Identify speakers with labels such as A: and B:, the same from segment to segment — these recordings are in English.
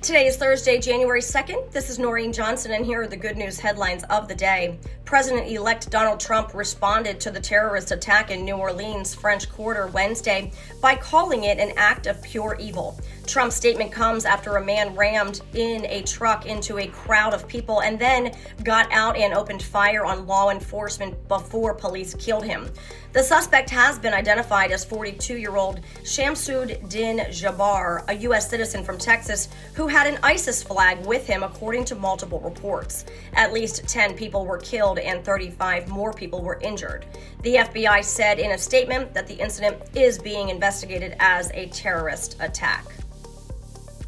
A: Today is Thursday, January 2nd. This is Noreen Johnson, and here are the good news headlines of the day. President-elect Donald Trump responded to the terrorist attack in New Orleans, French Quarter, Wednesday by calling it an act of pure evil. Trump's statement comes after a man rammed in a truck into a crowd of people and then got out and opened fire on law enforcement before police killed him. The suspect has been identified as 42-year-old Shamsud Din Jabbar, a U.S. citizen from Texas who had an ISIS flag with him, according to multiple reports. At least 10 people were killed and 35 more people were injured. The FBI said in a statement that the incident is being investigated as a terrorist attack.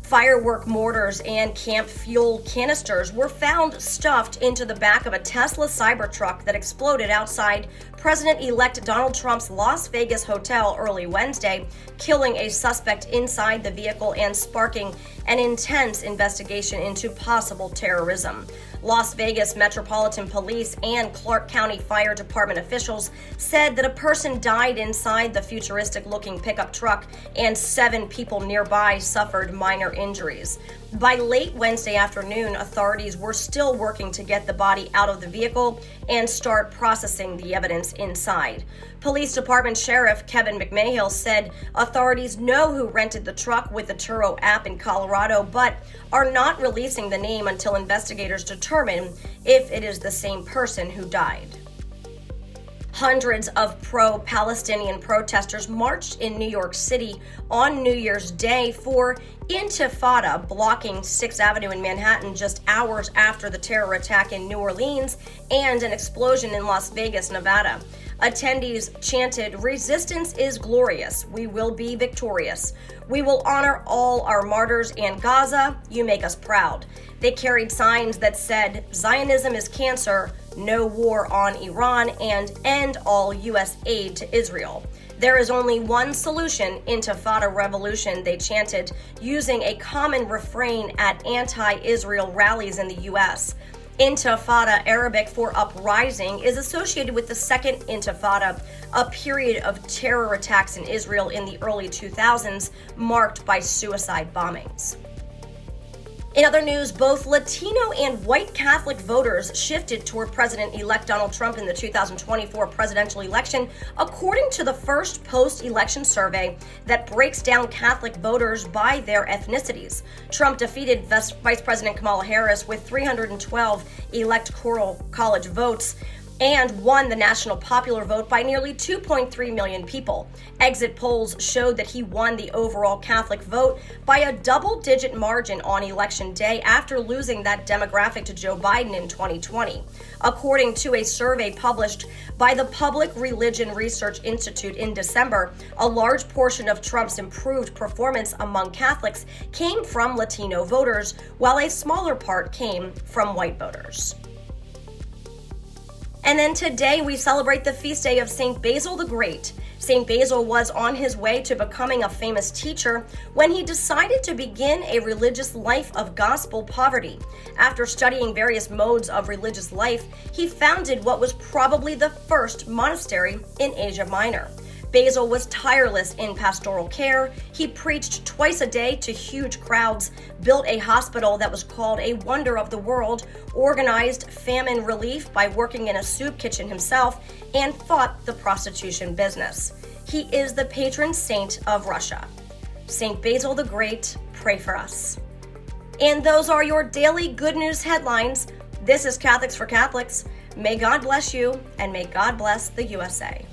A: Firework mortars and camp fuel canisters were found stuffed into the back of a Tesla Cybertruck that exploded outside President-elect Donald Trump's Las Vegas hotel early Wednesday, killing a suspect inside the vehicle and sparking an intense investigation into possible terrorism. Las Vegas Metropolitan Police and Clark County Fire Department officials said that a person died inside the futuristic-looking pickup truck and 7 people nearby suffered minor injuries. By late Wednesday afternoon, authorities were still working to get the body out of the vehicle and start processing the evidence inside. Police Department Sheriff Kevin McMahill said authorities know who rented the truck with the Turo app in Colorado, but are not releasing the name until investigators determine if it is the same person who died. Hundreds of pro-Palestinian protesters marched in New York City on New Year's Day for Intifada, blocking 6th Avenue in Manhattan just hours after the terror attack in New Orleans and an explosion in Las Vegas, Nevada. Attendees chanted, "Resistance is glorious. We will be victorious. We will honor all our martyrs, and Gaza, you make us proud." They carried signs that said, "Zionism is cancer, no war on Iran, and end all U.S. aid to Israel." There is only one solution, Intifada revolution, they chanted, using a common refrain at anti-Israel rallies in the U.S. Intifada, Arabic for uprising, is associated with the Second Intifada, a period of terror attacks in Israel in the early 2000s, marked by suicide bombings. In other news, both Latino and white Catholic voters shifted toward President-elect Donald Trump in the 2024 presidential election, according to the first post-election survey that breaks down Catholic voters by their ethnicities. Trump defeated Vice President Kamala Harris with 312 electoral college votes and won the national popular vote by nearly 2.3 million people. Exit polls showed that he won the overall Catholic vote by a double-digit margin on Election Day after losing that demographic to Joe Biden in 2020. According to a survey published by the Public Religion Research Institute in December, a large portion of Trump's improved performance among Catholics came from Latino voters, while a smaller part came from white voters. And then today we celebrate the feast day of St. Basil the Great. St. Basil was on his way to becoming a famous teacher when he decided to begin a religious life of gospel poverty. After studying various modes of religious life, he founded what was probably the first monastery in Asia Minor. Basil was tireless in pastoral care. He preached twice a day to huge crowds, built a hospital that was called a wonder of the world, organized famine relief by working in a soup kitchen himself, and fought the prostitution business. He is the patron saint of Russia. St. Basil the Great, pray for us. And those are your daily good news headlines. This is Catholics for Catholics. May God bless you, and may God bless the USA.